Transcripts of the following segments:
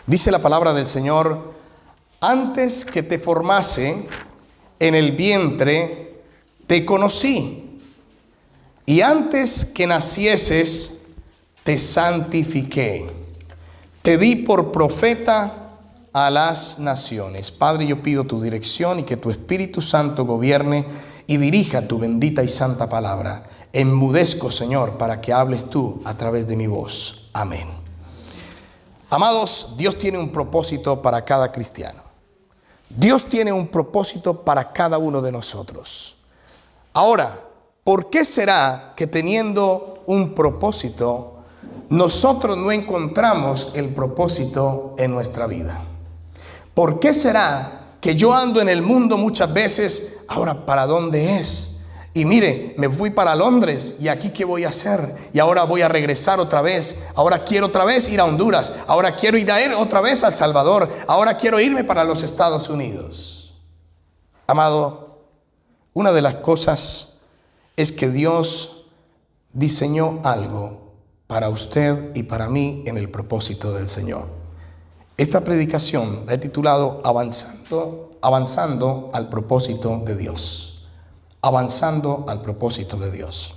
Dice la palabra del Señor: antes que te formase en el vientre, te conocí, y antes que nacieses, te santifiqué. Te di por profeta a las naciones. Padre, yo pido tu dirección y que tu Espíritu Santo gobierne y dirija tu bendita y santa palabra. Enmudezco, Señor, para que hables tú a través de mi voz. Amén. Amados, Dios tiene un propósito para cada cristiano. Dios tiene un propósito para cada uno de nosotros. Ahora, ¿por qué será que teniendo un propósito, nosotros no encontramos el propósito en nuestra vida? ¿Por qué será que yo ando en el mundo muchas veces, ahora para dónde es? Y mire, me fui para Londres y aquí qué voy a hacer, y ahora voy a regresar otra vez, ahora quiero otra vez ir a Honduras, ahora quiero ir otra vez a El Salvador, ahora quiero irme para los Estados Unidos. Amado, una de las cosas es que Dios diseñó algo para usted y para mí en el propósito del Señor. Esta predicación la he titulado Avanzando al propósito de Dios. Avanzando al propósito de Dios.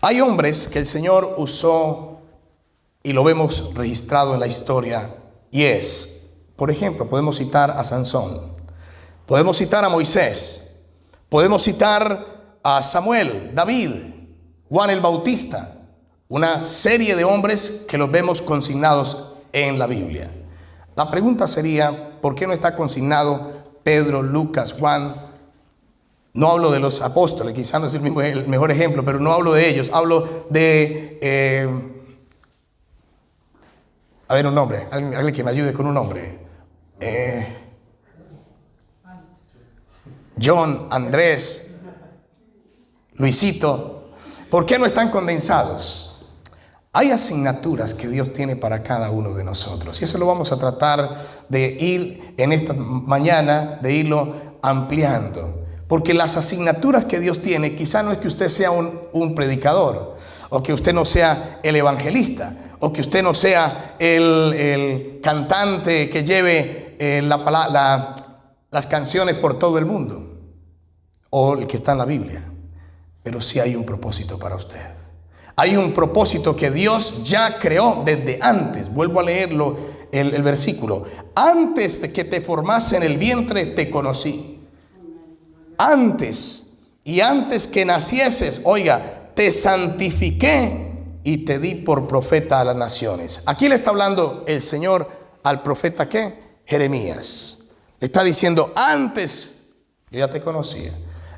Hay hombres que el Señor usó y lo vemos registrado en la historia, y es, por ejemplo, podemos citar a Sansón, podemos citar a Moisés, podemos citar a Samuel, David, Juan el Bautista, una serie de hombres que los vemos consignados en la Biblia. La pregunta sería, ¿por qué no está consignado Pedro, Lucas, Juan? No hablo de los apóstoles, quizás no es el mejor ejemplo, pero no hablo de ellos, hablo de, a ver, un nombre, alguien que me ayude con un nombre. John, Andrés, Luisito. ¿Por qué no están condensados? Hay asignaturas que Dios tiene para cada uno de nosotros, y eso lo vamos a tratar de ir en esta mañana, de irlo ampliando, porque las asignaturas que Dios tiene, quizá no es que usted sea un predicador, o que usted no sea el evangelista, o que usted no sea el cantante que lleve las canciones por todo el mundo, o el que está en la Biblia, pero sí hay un propósito para usted. Hay un propósito que Dios ya creó desde antes. Vuelvo a leerlo, el versículo. Antes de que te formase en el vientre, te conocí. Antes que nacieses, oiga, te santifiqué y te di por profeta a las naciones. Aquí le está hablando el Señor al profeta, ¿qué? Jeremías. Le está diciendo, antes yo ya te conocía.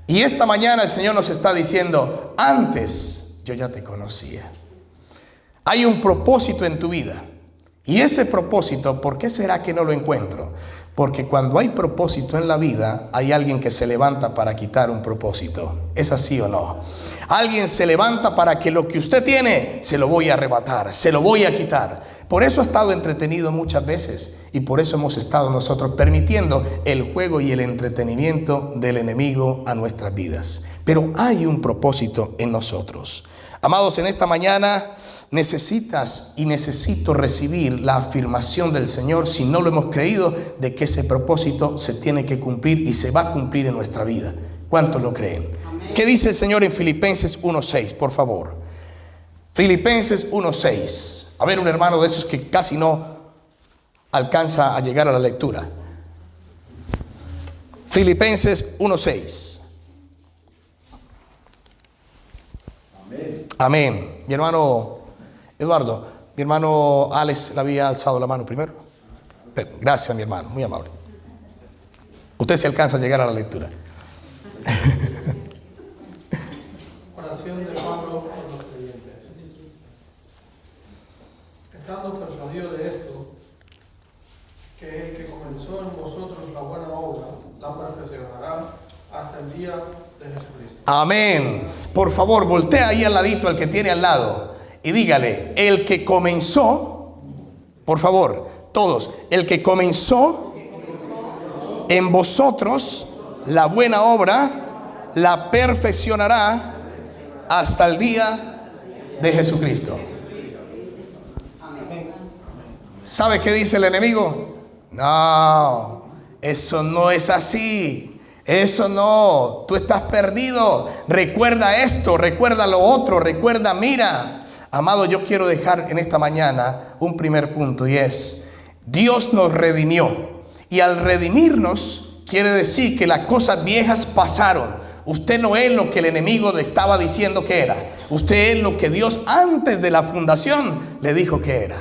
Y esta mañana el Señor nos está diciendo, antes yo ya te conocía. Hay un propósito en tu vida. Y ese propósito, ¿por qué será que no lo encuentro? Porque cuando hay propósito en la vida, hay alguien que se levanta para quitar un propósito. ¿Es así o no? Alguien se levanta para que lo que usted tiene, se lo voy a arrebatar, se lo voy a quitar. Por eso ha estado entretenido muchas veces, y por eso hemos estado nosotros permitiendo el juego y el entretenimiento del enemigo a nuestras vidas. Pero hay un propósito en nosotros. Amados, en esta mañana necesitas y necesito recibir la afirmación del Señor, si no lo hemos creído, de que ese propósito se tiene que cumplir y se va a cumplir en nuestra vida. ¿Cuántos lo creen? Amén. ¿Qué dice el Señor en Filipenses 1:6? Por favor. Filipenses 1:6. A ver, un hermano de esos que casi no alcanza a llegar a la lectura. Filipenses 1:6. Amén. Mi hermano Eduardo, mi hermano Alex le había alzado la mano primero. Gracias, mi hermano, muy amable. Usted se alcanza a llegar a la lectura. Oración de Pablo por los creyentes. Estando persuadido de esto, que el que comenzó en vosotros la buena obra, la perfeccionará hasta el día de Jesucristo. Amén. Por favor, voltea ahí al ladito, al que tiene al lado, y dígale, el que comenzó, por favor, todos, el que comenzó en vosotros la buena obra, la perfeccionará hasta el día de Jesucristo. ¿Sabe qué dice el enemigo? No, eso no es así. Eso no, tú estás perdido. Recuerda esto, recuerda lo otro, recuerda, mira. Amado, yo quiero dejar en esta mañana un primer punto y es: Dios nos redimió. Y al redimirnos quiere decir que las cosas viejas pasaron. Usted no es lo que el enemigo le estaba diciendo que era. Usted es lo que Dios antes de la fundación le dijo que era.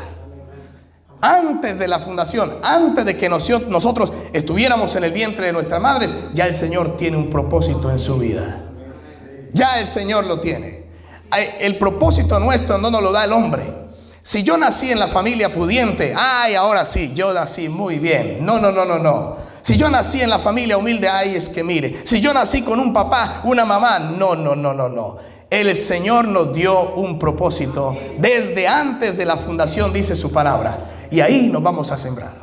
Antes de la fundación, antes de que nosotros estuviéramos en el vientre de nuestras madres, ya el Señor tiene un propósito en su vida. Ya el Señor lo tiene. El propósito nuestro no nos lo da el hombre. Si yo nací en la familia pudiente, ay, ahora sí, yo nací muy bien. No. Si yo nací en la familia humilde, ay, es que mire. Si yo nací con un papá, una mamá, no. El Señor nos dio un propósito desde antes de la fundación, dice su palabra. Y ahí nos vamos a sembrar.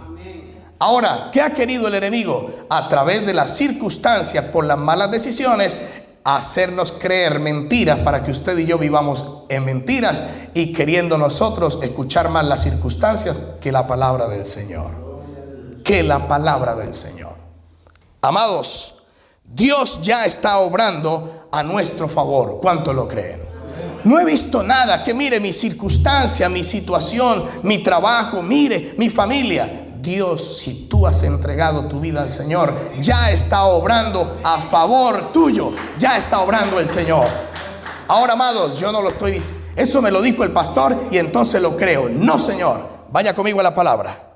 Ahora, ¿qué ha querido el enemigo? A través de las circunstancias, por las malas decisiones, hacernos creer mentiras para que usted y yo vivamos en mentiras y queriendo nosotros escuchar más las circunstancias que la palabra del Señor. Que la palabra del Señor. Amados, Dios ya está obrando a nuestro favor. ¿Cuánto lo creen? No he visto nada que mire mi circunstancia, mi situación, mi trabajo, mire mi familia. Dios, si tú has entregado tu vida al Señor, ya está obrando a favor tuyo. Ya está obrando el Señor. Ahora, amados, yo no lo estoy diciendo. Eso me lo dijo el pastor y entonces lo creo. No, Señor. Vaya conmigo a la palabra.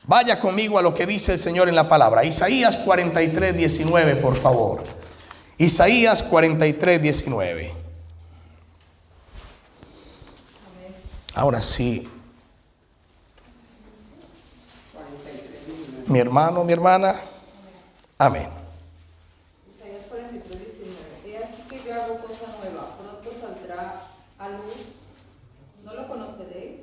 Vaya conmigo a lo que dice el Señor en la palabra. Isaías 43, 19, por favor. Isaías 43, 19. Ahora sí. Mi hermano, mi hermana. Amén. Isaías 43, 19. He aquí que yo hago cosa nueva, pronto saldrá a luz. ¿No lo conoceréis?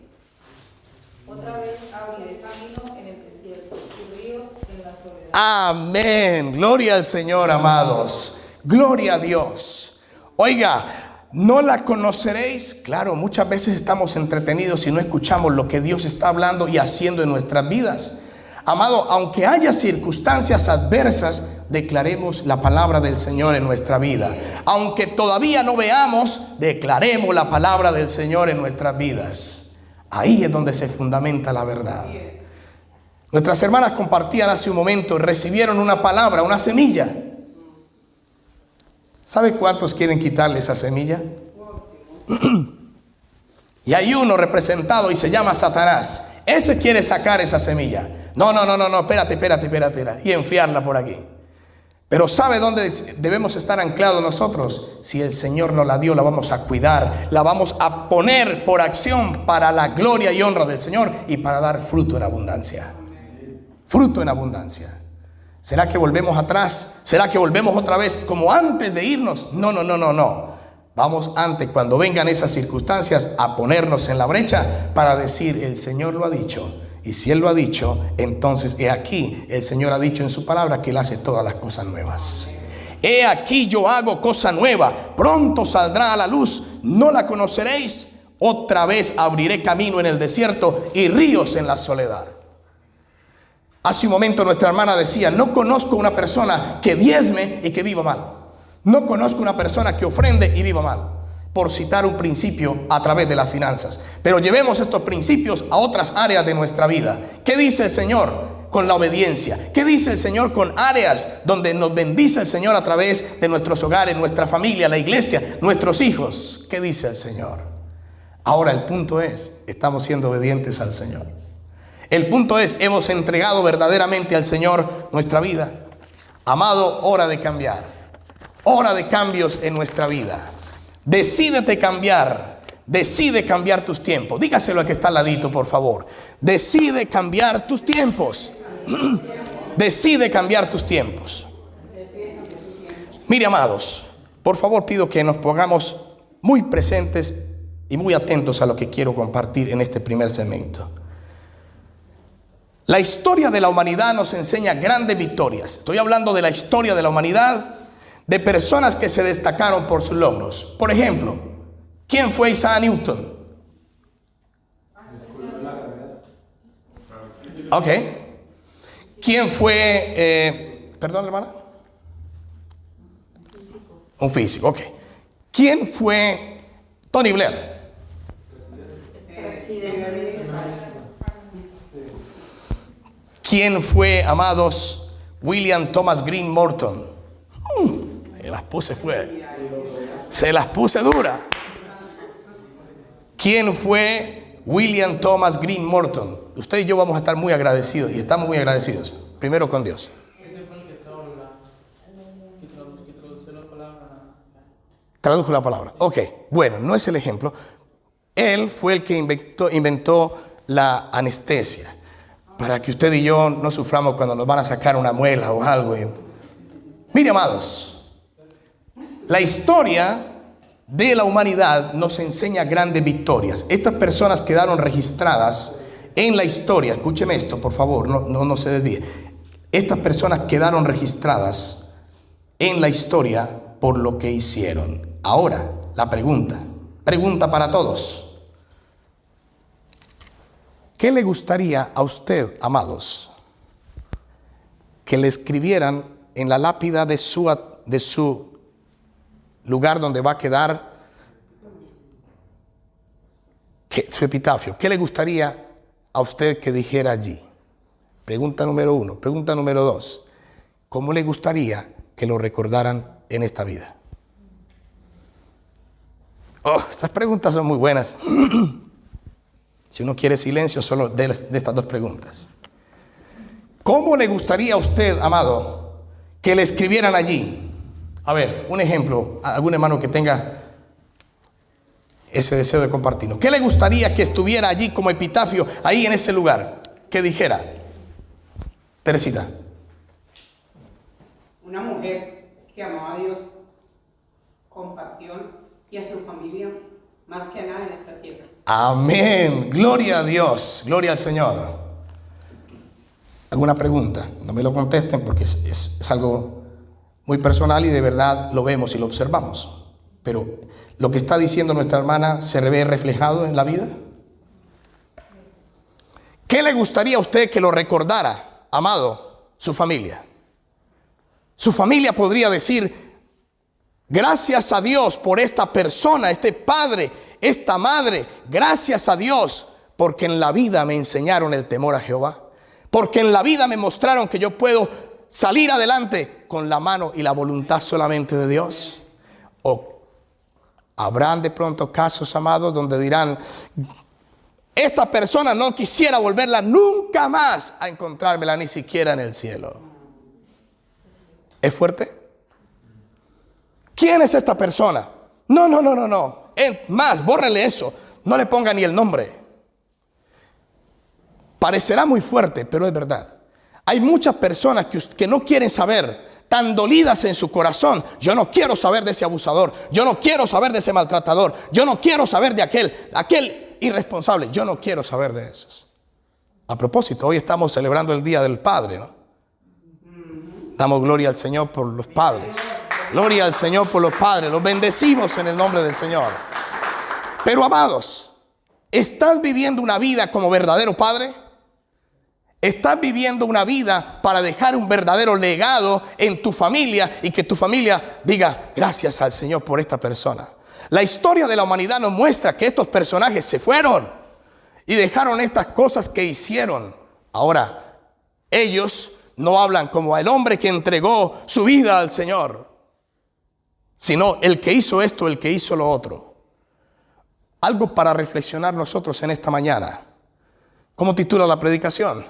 Otra vez abriré camino en el desierto y ríos en la soledad. Amén. Gloria al Señor, amados. Gloria a Dios. Oiga, ¿no la conoceréis? Claro, muchas veces estamos entretenidos y no escuchamos lo que Dios está hablando y haciendo en nuestras vidas. Amado, aunque haya circunstancias adversas, declaremos la palabra del Señor en nuestra vida. Aunque todavía no veamos, declaremos la palabra del Señor en nuestras vidas. Ahí es donde se fundamenta la verdad. Nuestras hermanas compartían hace un momento, recibieron una palabra, una semilla. ¿Sabe cuántos quieren quitarle esa semilla? Y hay uno representado y se llama Satanás. Ese quiere sacar esa semilla. No, espérate. Y enfriarla por aquí. Pero ¿sabe dónde debemos estar anclados nosotros? Si el Señor nos la dio, la vamos a cuidar. La vamos a poner por acción para la gloria y honra del Señor y para dar fruto en abundancia. Fruto en abundancia. ¿Será que volvemos atrás? ¿Será que volvemos otra vez como antes de irnos? No. Vamos antes, cuando vengan esas circunstancias, a ponernos en la brecha para decir, el Señor lo ha dicho. Y si Él lo ha dicho, entonces he aquí, el Señor ha dicho en su palabra que Él hace todas las cosas nuevas. He aquí yo hago cosa nueva, pronto saldrá a la luz, ¿no la conoceréis? Otra vez abriré camino en el desierto y ríos en la soledad. Hace un momento nuestra hermana decía, no conozco una persona que diezme y que viva mal. No conozco una persona que ofrende y viva mal, por citar un principio a través de las finanzas. Pero llevemos estos principios a otras áreas de nuestra vida. ¿Qué dice el Señor con la obediencia? ¿Qué dice el Señor con áreas donde nos bendice el Señor a través de nuestros hogares, nuestra familia, la iglesia, nuestros hijos? ¿Qué dice el Señor? Ahora el punto es, ¿estamos siendo obedientes al Señor? El punto es, ¿hemos entregado verdaderamente al Señor nuestra vida? Amado, hora de cambiar. Hora de cambios en nuestra vida. Decídete cambiar. Decide cambiar tus tiempos. Dígaselo al que está al ladito, por favor. Decide cambiar tus tiempos. Decide cambiar tus tiempos. Mire, amados, por favor pido que nos pongamos muy presentes y muy atentos a lo que quiero compartir en este primer segmento. La historia de la humanidad nos enseña grandes victorias. Estoy hablando de la historia de la humanidad, de personas que se destacaron por sus logros. Por ejemplo, ¿quién fue Isaac Newton? Ok. ¿Quién fue, perdón, hermana? Un físico, ok. ¿Quién fue Tony Blair? ¿Quién fue, amados, William Thomas Green Morton? Se las puse dura. ¿Quién fue William Thomas Green Morton? Usted y yo vamos a estar muy agradecidos y estamos muy agradecidos. Primero con Dios. Ese fue el que tradujo la palabra. Tradujo la palabra. Ok, bueno, no es el ejemplo. Él fue el que inventó la anestesia. Para que usted y yo no suframos cuando nos van a sacar una muela o algo. Mire, amados, la historia de la humanidad nos enseña grandes victorias. Estas personas quedaron registradas en la historia. Escúcheme esto, por favor, no se desvíe. Estas personas quedaron registradas en la historia por lo que hicieron. Ahora, la pregunta para todos. ¿Qué le gustaría a usted, amados, que le escribieran en la lápida de su lugar donde va a quedar su epitafio? ¿Qué le gustaría a usted que dijera allí? Pregunta número 1. Pregunta número 2. ¿Cómo le gustaría que lo recordaran en esta vida? Oh, estas preguntas son muy buenas. Si uno quiere silencio, solo de estas dos preguntas. ¿Cómo le gustaría a usted, amado, que le escribieran allí? A ver, un ejemplo, algún hermano que tenga ese deseo de compartirnos. ¿Qué le gustaría que estuviera allí como epitafio, ahí en ese lugar? ¿Qué dijera? Teresita. Una mujer que amaba a Dios con pasión y a su familia más que a nada en esta tierra. Amén. Gloria a Dios. Gloria al Señor. ¿Alguna pregunta? No me lo contesten porque es algo muy personal y de verdad lo vemos y lo observamos. Pero lo que está diciendo nuestra hermana se ve reflejado en la vida. ¿Qué le gustaría a usted que lo recordara, amado? Su familia. Su familia podría decir: gracias a Dios por esta persona, este padre, esta madre. Gracias a Dios porque en la vida me enseñaron el temor a Jehová. Porque en la vida me mostraron que yo puedo salir adelante con la mano y la voluntad solamente de Dios. O habrán de pronto casos, amados, donde dirán: esta persona no quisiera volverla nunca más a encontrármela, ni siquiera en el cielo. ¿Es fuerte? ¿Quién es esta persona? No. Es más, bórrele eso. No le ponga ni el nombre. Parecerá muy fuerte, pero es verdad. Hay muchas personas que no quieren saber, tan dolidas en su corazón. Yo no quiero saber de ese abusador. Yo no quiero saber de ese maltratador. Yo no quiero saber de aquel irresponsable. Yo no quiero saber de esos. A propósito, hoy estamos celebrando el Día del Padre, ¿no? Damos gloria al Señor por los padres. Gloria al Señor por los padres. Los bendecimos en el nombre del Señor. Pero, amados, ¿estás viviendo una vida como verdadero padre? ¿Estás viviendo una vida para dejar un verdadero legado en tu familia y que tu familia diga: gracias al Señor por esta persona? La historia de la humanidad nos muestra que estos personajes se fueron y dejaron estas cosas que hicieron. Ahora, ellos no hablan como el hombre que entregó su vida al Señor, sino el que hizo esto, el que hizo lo otro. Algo para reflexionar nosotros en esta mañana. ¿Cómo titula la predicación?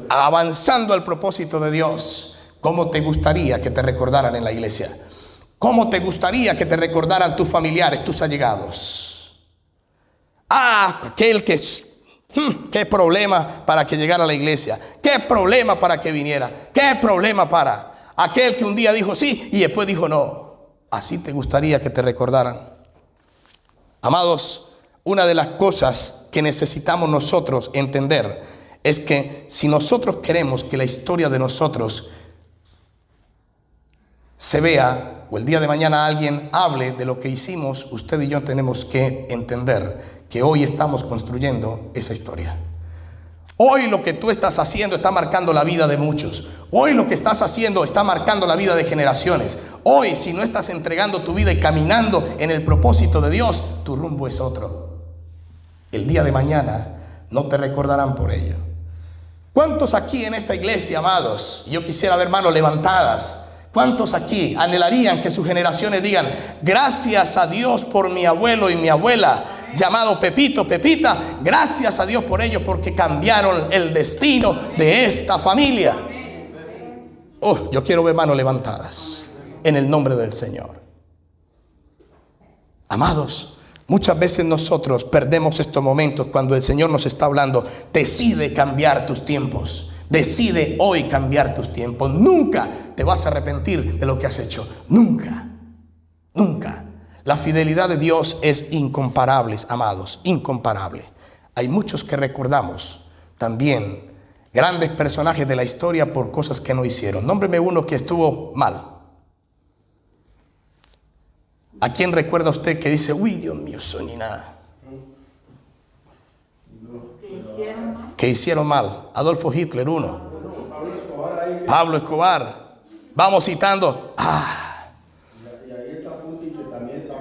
Avanzando al propósito de Dios. ¿Cómo te gustaría que te recordaran en la iglesia? ¿Cómo te gustaría que te recordaran tus familiares, tus allegados? Aquel que... qué problema para que llegara a la iglesia. Qué problema para que viniera. Qué problema para aquel que un día dijo sí y después dijo no. Así te gustaría que te recordaran. Amados, una de las cosas que necesitamos nosotros entender es que si nosotros queremos que la historia de nosotros se vea, o el día de mañana alguien hable de lo que hicimos, usted y yo tenemos que entender que hoy estamos construyendo esa historia. Hoy lo que tú estás haciendo está marcando la vida de muchos. Hoy lo que estás haciendo está marcando la vida de generaciones. Hoy, si no estás entregando tu vida y caminando en el propósito de Dios, tu rumbo es otro. El día de mañana no te recordarán por ello. ¿Cuántos aquí en esta iglesia, amados? Yo quisiera ver manos levantadas. ¿Cuántos aquí anhelarían que sus generaciones digan: gracias a Dios por mi abuelo y mi abuela, llamado Pepito, Pepita? Gracias a Dios por ellos, porque cambiaron el destino de esta familia. Oh, yo quiero ver manos levantadas en el nombre del Señor. Amados, muchas veces nosotros perdemos estos momentos cuando el Señor nos está hablando. Decide cambiar tus tiempos. Decide hoy cambiar tus tiempos. Nunca te vas a arrepentir de lo que has hecho. Nunca. Nunca. La fidelidad de Dios es incomparable, amados. Incomparable. Hay muchos que recordamos también grandes personajes de la historia por cosas que no hicieron. Nómbreme uno que estuvo mal. ¿A quién recuerda usted que dice: uy, Dios mío, soy ni nada? Que hicieron mal. Adolfo Hitler, uno. Pablo Escobar. Vamos citando. Y ahí está Putin, que también está.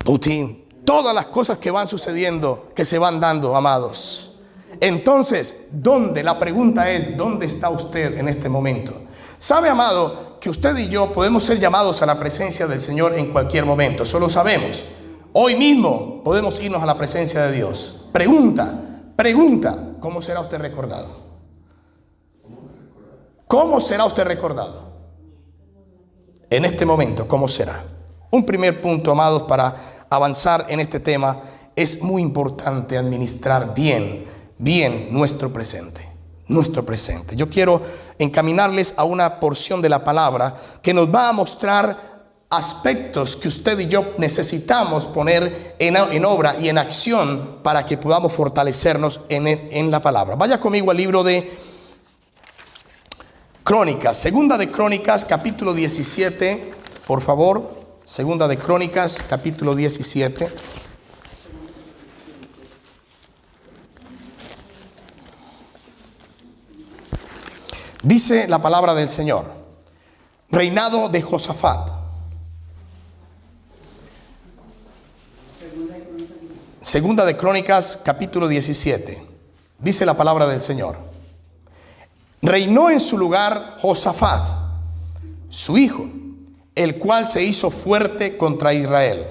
Putin. Todas las cosas que van sucediendo, que se van dando, amados. Entonces, ¿dónde? La pregunta es: ¿dónde está usted en este momento? ¿Sabe, amado, que usted y yo podemos ser llamados a la presencia del Señor en cualquier momento? Eso lo sabemos. Hoy mismo podemos irnos a la presencia de Dios. Pregunta, ¿cómo será usted recordado? ¿Cómo será usted recordado? En este momento, ¿cómo será? Un primer punto, amados, para avanzar en este tema, es muy importante administrar bien nuestro presente. Nuestro presente. Yo quiero encaminarles a una porción de la palabra que nos va a mostrar aspectos que usted y yo necesitamos poner en obra y en acción para que podamos fortalecernos en la palabra. Vaya conmigo al libro de Crónicas, Segunda de Crónicas, capítulo 17, por favor. Segunda de Crónicas, capítulo 17. Dice la palabra del Señor: reinado de Josafat. Segunda de Crónicas, capítulo 17. Dice la palabra del Señor: reinó en su lugar Josafat, su hijo, el cual se hizo fuerte contra Israel.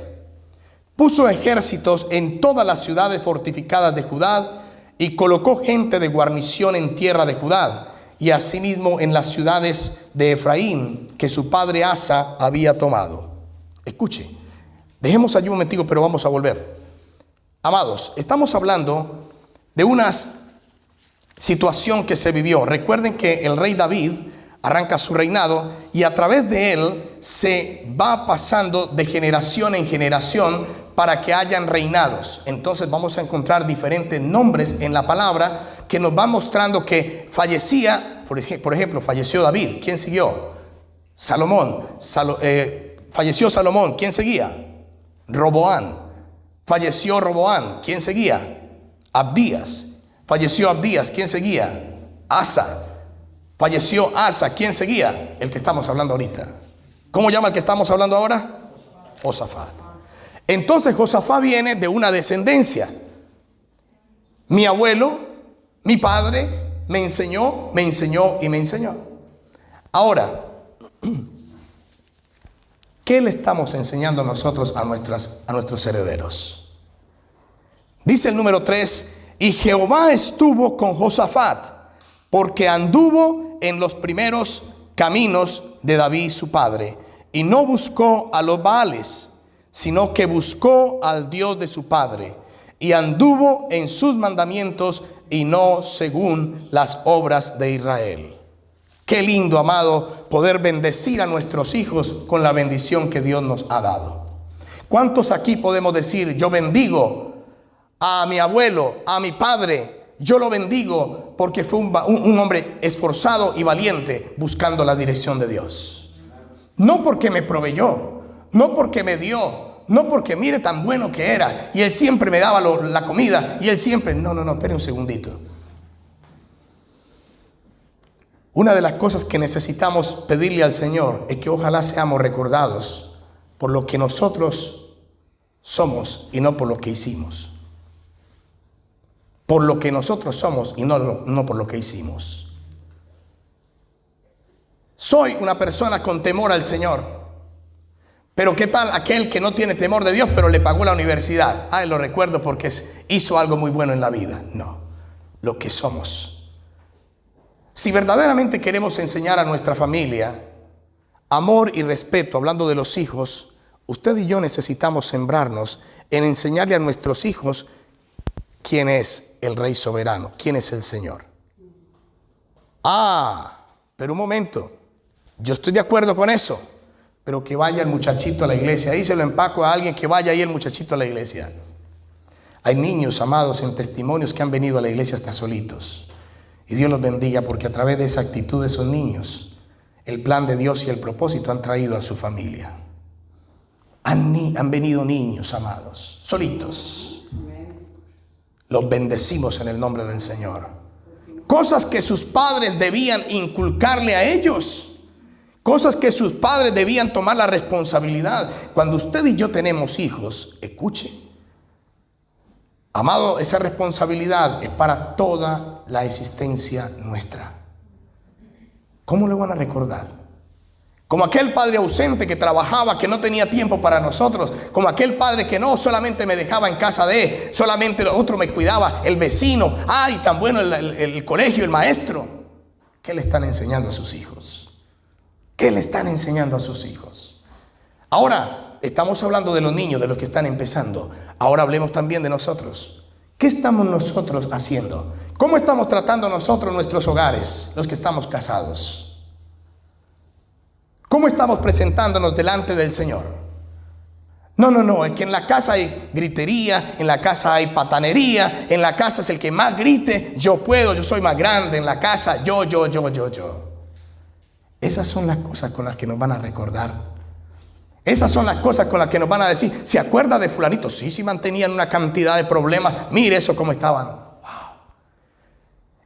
Puso ejércitos en todas las ciudades fortificadas de Judá y colocó gente de guarnición en tierra de Judá, y asimismo en las ciudades de Efraín que su padre Asa había tomado. Escuche, dejemos allí un momentico, pero vamos a volver. Amados, estamos hablando de una situación que se vivió. Recuerden que el rey David arranca su reinado y a través de él se va pasando de generación en generación para que hayan reinados. Entonces vamos a encontrar diferentes nombres en la palabra que nos van mostrando que fallecía. Por ejemplo, falleció David. ¿Quién siguió? Salomón. Falleció Salomón. ¿Quién seguía? Roboán. Falleció Roboán. ¿Quién seguía? Abdías. Falleció Abdías. ¿Quién seguía? Asa. Falleció Asa. ¿Quién seguía? El que estamos hablando ahorita. ¿Cómo llama el que estamos hablando ahora? Josafat. Entonces Josafat viene de una descendencia. Mi abuelo, mi padre, me enseñó. Ahora, ¿qué le estamos enseñando nosotros a nuestros herederos? Dice el número 3: y Jehová estuvo con Josafat, porque anduvo en los primeros caminos de David su padre, y no buscó a los Baales, sino que buscó al Dios de su padre, y anduvo en sus mandamientos y no según las obras de Israel. Qué lindo, amado, poder bendecir a nuestros hijos con la bendición que Dios nos ha dado. ¿Cuántos aquí podemos decir: yo bendigo a mi abuelo, a mi padre? Yo lo bendigo porque fue un hombre esforzado y valiente buscando la dirección de Dios. No porque me proveyó, no porque me dio, no porque mire tan bueno que era y él siempre me daba la comida y él siempre... No, espere un segundito. Una de las cosas que necesitamos pedirle al Señor es que ojalá seamos recordados por lo que nosotros somos y no por lo que hicimos. Por lo que nosotros somos y no por lo que hicimos. Soy una persona con temor al Señor. Pero ¿qué tal aquel que no tiene temor de Dios pero le pagó la universidad? Lo recuerdo porque hizo algo muy bueno en la vida. No, lo que somos. Si verdaderamente queremos enseñar a nuestra familia amor y respeto, hablando de los hijos, usted y yo necesitamos sembrarnos en enseñarle a nuestros hijos quién es el Rey soberano, quién es el Señor. Pero un momento, yo estoy de acuerdo con eso, pero que vaya el muchachito a la iglesia. Ahí se lo empaco a alguien, que vaya ahí el muchachito a la iglesia. Hay niños, amados, en testimonios que han venido a la iglesia hasta solitos. Y Dios los bendiga, porque a través de esa actitud de esos niños, el plan de Dios y el propósito han traído a su familia. Han venido niños, amados, solitos. Los bendecimos en el nombre del Señor. Cosas que sus padres debían inculcarle a ellos. Cosas que sus padres debían tomar la responsabilidad. Cuando usted y yo tenemos hijos, escuche. Amado, esa responsabilidad es para toda la existencia nuestra. ¿Cómo lo van a recordar? Como aquel padre ausente que trabajaba, que no tenía tiempo para nosotros. Como aquel padre que no solamente me dejaba en casa de, solamente otro me cuidaba, el vecino. ¡Ay, tan bueno el colegio, el maestro! ¿Qué le están enseñando a sus hijos? ¿Qué le están enseñando a sus hijos? Ahora, estamos hablando de los niños, de los que están empezando. Ahora hablemos también de nosotros. ¿Qué estamos nosotros haciendo? ¿Cómo estamos tratando nosotros nuestros hogares, los que estamos casados? ¿Cómo estamos presentándonos delante del Señor? No, es que en la casa hay gritería, en la casa hay patanería, en la casa es el que más grite, yo puedo, yo soy más grande, en la casa yo. Esas son las cosas con las que nos van a recordar. Esas son las cosas con las que nos van a decir, ¿se acuerda de fulanito? Sí, mantenían una cantidad de problemas, mire eso cómo estaban. Wow.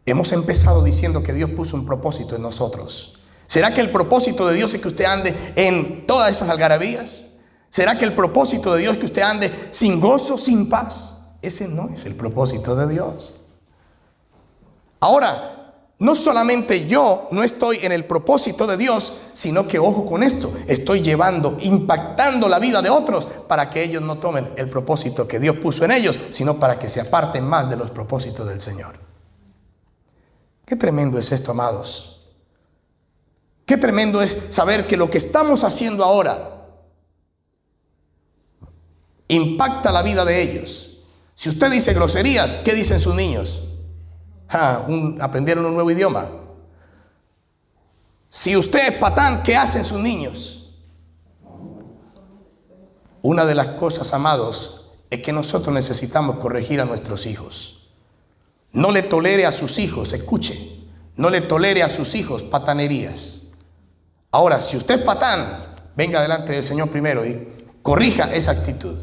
Hemos empezado diciendo que Dios puso un propósito en nosotros. ¿Será que el propósito de Dios es que usted ande en todas esas algarabías? ¿Será que el propósito de Dios es que usted ande sin gozo, sin paz? Ese no es el propósito de Dios. Ahora, no solamente yo no estoy en el propósito de Dios, sino que, ojo con esto, estoy impactando la vida de otros para que ellos no tomen el propósito que Dios puso en ellos, sino para que se aparten más de los propósitos del Señor. Qué tremendo es esto, amados. Qué tremendo es saber que lo que estamos haciendo ahora impacta la vida de ellos. Si usted dice groserías, ¿qué dicen sus niños? Aprendieron un nuevo idioma. Si usted es patán, ¿qué hacen sus niños? Una de las cosas, amados, es que nosotros necesitamos corregir a nuestros hijos. No le tolere a sus hijos, escuche, no le tolere a sus hijos patanerías. Ahora, si usted es patán, venga delante del Señor primero y corrija esa actitud.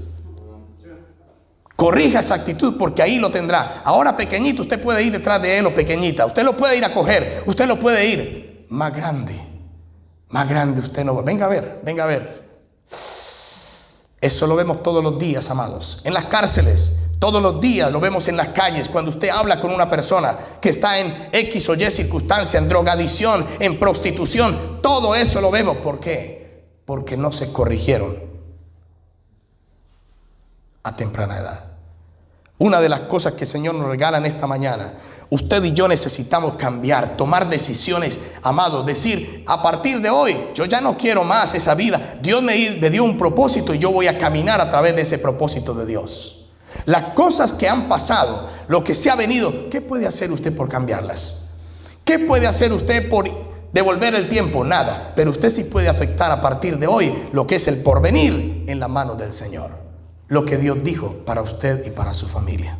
Corrija esa actitud, porque ahí lo tendrá. Ahora pequeñito, usted puede ir detrás de él, o pequeñita. Usted lo puede ir a coger. Usted lo puede ir más grande. Más grande usted no va. Venga a ver. Eso lo vemos todos los días, amados. En las cárceles, todos los días lo vemos en las calles. Cuando usted habla con una persona que está en X o Y circunstancia, en drogadicción, en prostitución, todo eso lo vemos. ¿Por qué? Porque no se corrigieron a temprana edad. Una de las cosas que el Señor nos regala en esta mañana, usted y yo necesitamos cambiar, tomar decisiones, amado, decir, a partir de hoy, yo ya no quiero más esa vida. Dios me dio un propósito y yo voy a caminar a través de ese propósito de Dios. Las cosas que han pasado, lo que se ha venido, ¿qué puede hacer usted por cambiarlas? ¿Qué puede hacer usted por devolver el tiempo? Nada, pero usted sí puede afectar a partir de hoy lo que es el porvenir en la mano del Señor. Lo que Dios dijo para usted y para su familia.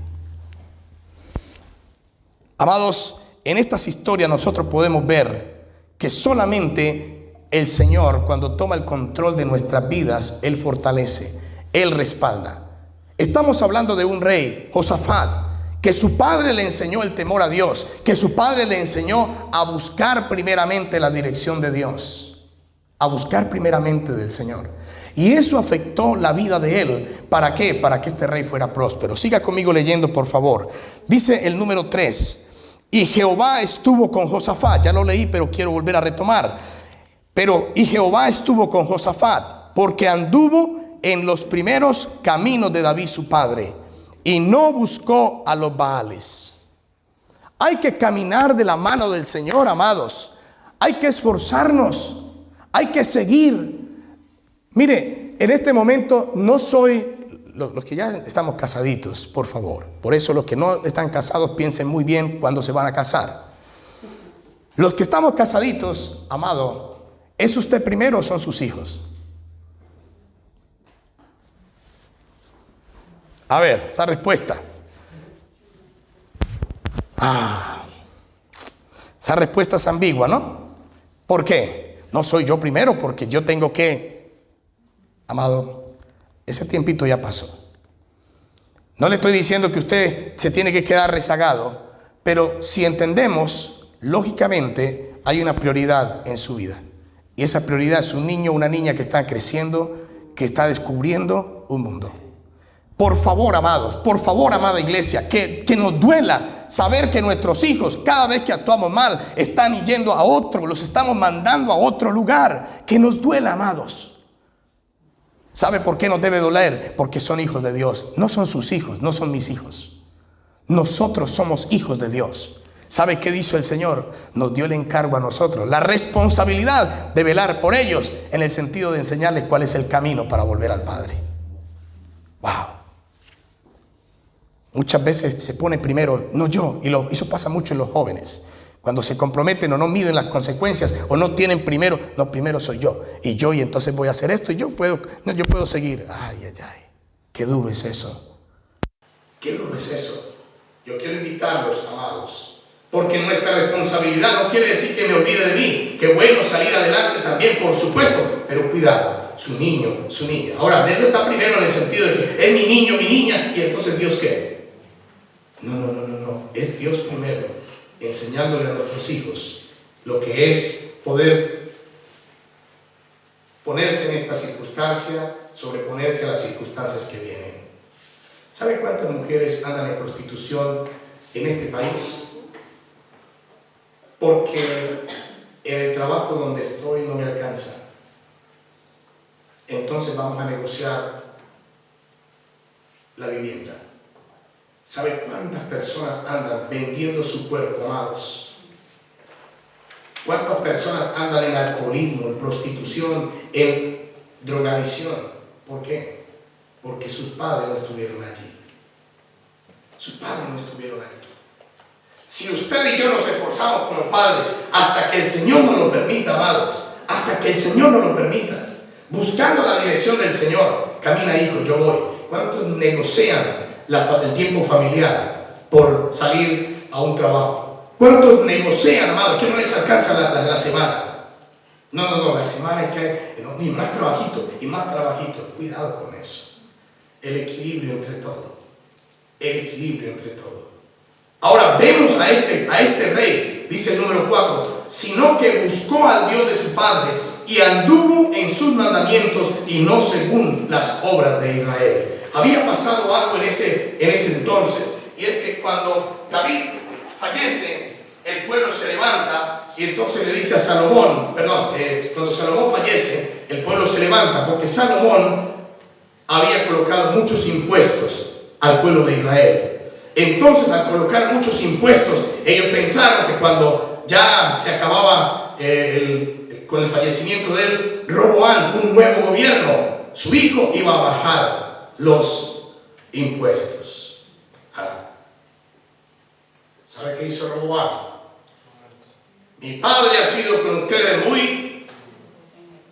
Amados, en estas historias nosotros podemos ver que solamente el Señor, cuando toma el control de nuestras vidas, Él fortalece, Él respalda. Estamos hablando de un rey, Josafat, que su padre le enseñó el temor a Dios, que su padre le enseñó a buscar primeramente la dirección de Dios, a buscar primeramente del Señor. Y eso afectó la vida de él. ¿Para qué? Para que este rey fuera próspero. Siga conmigo leyendo, por favor. Dice el número 3. Y Jehová estuvo con Josafat. Ya lo leí, pero quiero volver a retomar. Y Jehová estuvo con Josafat, porque anduvo en los primeros caminos de David su padre, y no buscó a los Baales. Hay que caminar de la mano del Señor, amados. Hay que esforzarnos. Hay que seguir. Mire, en este momento no soy, los que ya estamos casaditos, por favor. Por eso los que no están casados piensen muy bien cuando se van a casar. Los que estamos casaditos, amado, ¿es usted primero o son sus hijos? A ver, esa respuesta. Esa respuesta es ambigua, ¿no? ¿Por qué? No soy yo primero porque yo tengo que... Amado, ese tiempito ya pasó. No le estoy diciendo que usted se tiene que quedar rezagado, pero si entendemos, lógicamente hay una prioridad en su vida. Y esa prioridad es un niño o una niña que está creciendo, que está descubriendo un mundo. Por favor, amados, por favor, amada iglesia, que nos duela saber que nuestros hijos, cada vez que actuamos mal, están yendo a otro, los estamos mandando a otro lugar. Que nos duela, amados. ¿Sabe por qué nos debe doler? Porque son hijos de Dios. No son sus hijos, no son mis hijos. Nosotros somos hijos de Dios. ¿Sabe qué dijo el Señor? Nos dio el encargo a nosotros, la responsabilidad de velar por ellos, en el sentido de enseñarles cuál es el camino para volver al Padre. Wow. Muchas veces se pone primero, no yo, y eso pasa mucho en los jóvenes. Cuando se comprometen o no miden las consecuencias o no tienen primero, no, primero soy yo. Y entonces voy a hacer esto y yo puedo seguir. Ay. Qué duro es eso. Qué duro es eso. Yo quiero invitarlos, amados, porque nuestra responsabilidad no quiere decir que me olvide de mí. Qué bueno salir adelante también, por supuesto, pero cuidado, su niño, su niña. Ahora, él no está primero en el sentido de que es mi niño, mi niña, y entonces Dios ¿qué? No. Es Dios primero. Enseñándole a nuestros hijos lo que es poder ponerse en esta circunstancia, sobreponerse a las circunstancias que vienen. ¿Sabe cuántas mujeres andan en prostitución en este país? Porque en el trabajo donde estoy no me alcanza. Entonces vamos a negociar la vivienda. ¿Sabe cuántas personas andan vendiendo su cuerpo, amados? ¿Cuántas personas andan en alcoholismo, en prostitución, en drogadicción? ¿Por qué? Porque sus padres no estuvieron allí. Sus padres no estuvieron allí. Si usted y yo nos esforzamos como padres hasta que el Señor nos lo permita, amados, hasta que el Señor nos lo permita, buscando la dirección del Señor, camina hijo, yo voy. ¿Cuántos negocian el tiempo familiar por salir a un trabajo? ¿Cuántos negocian, amados, que no les alcanza la semana? No, la semana hay que, no, y más trabajito, y más trabajito. Cuidado con eso. El equilibrio entre todo. El equilibrio entre todo. Ahora vemos a este rey, dice el número 4, sino que buscó al Dios de su padre y anduvo en sus mandamientos y no según las obras de Israel. Había pasado algo en ese entonces, y es que cuando David fallece, el pueblo se levanta y entonces le dice a Salomón, cuando Salomón fallece, el pueblo se levanta porque Salomón había colocado muchos impuestos al pueblo de Israel. Entonces, al colocar muchos impuestos, ellos pensaron que cuando ya se acababa con el fallecimiento de él, Roboam, un nuevo gobierno, su hijo iba a bajar los impuestos. ¿Sabe qué hizo Roboam? Mi padre ha sido con ustedes muy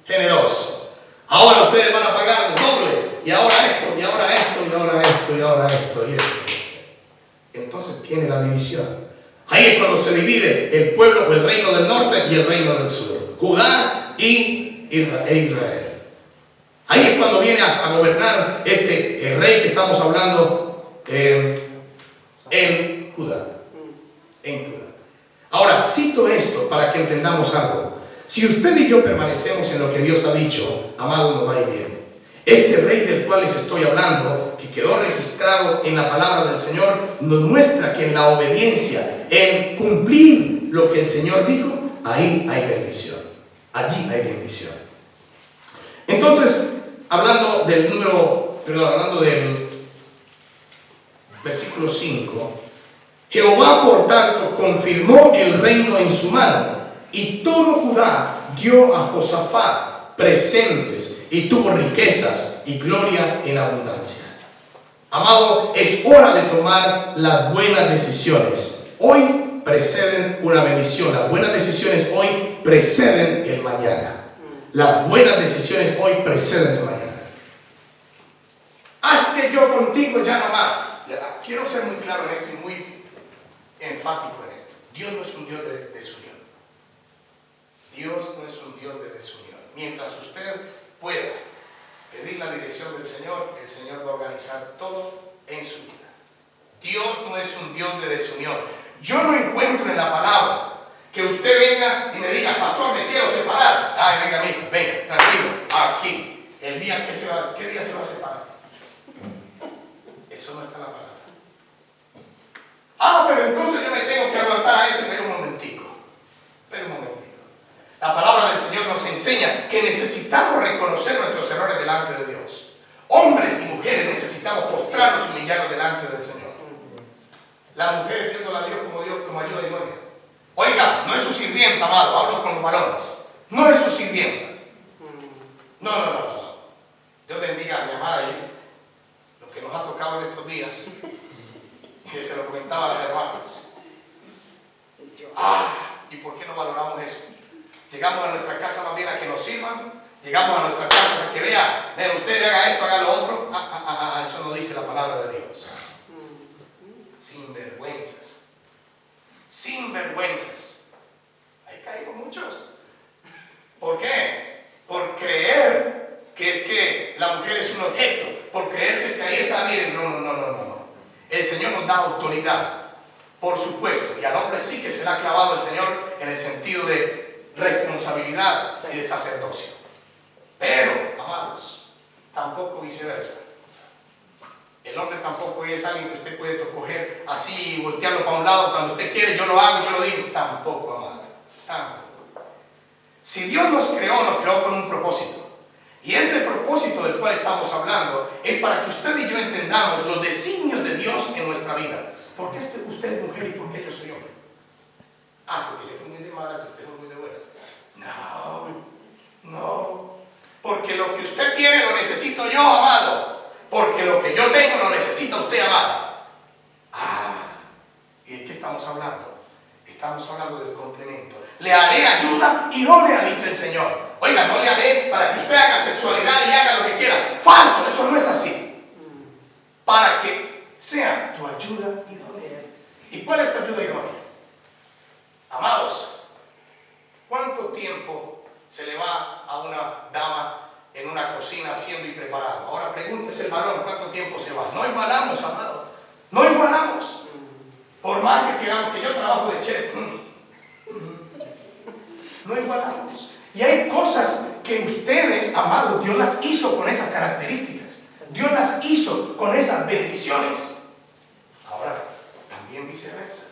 generoso. Ahora ustedes van a pagar el doble. Y ahora esto, y ahora esto, y ahora esto, y ahora esto, y esto. Entonces viene la división. Ahí es cuando se divide el pueblo o el reino del norte y el reino del sur. Judá y Israel. Ahí es cuando viene a gobernar el rey que estamos hablando en Judá. En Judá. Ahora, cito esto para que entendamos algo. Si usted y yo permanecemos en lo que Dios ha dicho, amado, nos va a ir bien. Este rey del cual les estoy hablando, que quedó registrado en la palabra del Señor, nos muestra que en la obediencia, en cumplir lo que el Señor dijo, ahí hay bendición. Allí hay bendición. Entonces, hablando del versículo 5, Jehová por tanto confirmó el reino en su mano, y todo Judá dio a Josafat presentes, y tuvo riquezas y gloria en abundancia. Amado, es hora de tomar las buenas decisiones. Hoy preceden una bendición. Las buenas decisiones hoy preceden el mañana. Las buenas decisiones hoy preceden el mañana. Haz que yo contigo ya no más. Quiero ser muy claro en esto y muy enfático en esto. Dios no es un Dios de desunión. Dios no es un Dios de desunión. Mientras usted pueda pedir la dirección del Señor, el Señor va a organizar todo en su vida. Dios no es un Dios de desunión. Yo no encuentro en la palabra que usted venga y me diga, pastor, me quiero separar. Ay, venga, amigo, venga, tranquilo, aquí. El día que ¿qué día se va a separar? Eso no está en la palabra. Ah, pero entonces yo me tengo que aguantar a pero un momentico. La palabra del Señor nos enseña que necesitamos reconocer nuestros errores delante de Dios. Hombres y mujeres necesitamos postrarnos y humillarnos delante del Señor. La mujer viéndola a Dios como ayuda idónea. Oiga, no es su sirvienta, amado, hablo con los varones. No es su sirvienta. No. Dios bendiga a mi amada y lo que nos ha tocado en estos días, que se lo comentaba a las hermanas. ¿Y por qué no valoramos eso? Llegamos a nuestra casa más bien a que nos sirvan, llegamos a nuestras casas a que vean, usted haga esto, haga lo otro. Eso no dice la palabra de Dios. Sinvergüenzas. Ahí caímos muchos. ¿Por qué? Por creer que es que la mujer es un objeto, por creer que es que ahí está, miren, no. El Señor nos da autoridad, por supuesto, y al hombre sí que se le ha clavado el Señor en el sentido de responsabilidad y de sacerdocio. Pero, amados, tampoco viceversa. El hombre tampoco es alguien que usted puede coger así y voltearlo para un lado cuando usted quiere, yo lo hago, yo lo digo. Tampoco, amada, tampoco. Si Dios nos creó con un propósito. Y ese propósito del cual estamos hablando es para que usted y yo entendamos los designios de Dios en nuestra vida. ¿Por qué usted es mujer y por qué yo soy hombre? Porque yo fui muy de malas y usted fue muy de buenas. No. Porque lo que usted tiene lo necesito yo, amado. Porque lo que yo tengo lo necesita usted, amada. ¿Y de qué estamos hablando? Estamos hablando del complemento. Le haré ayuda idónea, dice el Señor. Oiga, no le haré para que usted haga sexualidad y haga lo que quiera. Falso, eso no es así. Para que sea tu ayuda idónea. ¿Y cuál es tu ayuda idónea? Amados, ¿cuánto tiempo se le va a una dama en una cocina haciendo y preparando? Ahora pregúntese el varón, ¿cuánto tiempo se va? No igualamos, amado. No igualamos. Por más que queramos que yo trabajo de chef. No igualamos. Y hay cosas que ustedes, amados, Dios las hizo con esas características. Dios las hizo con esas bendiciones. Ahora, también viceversa.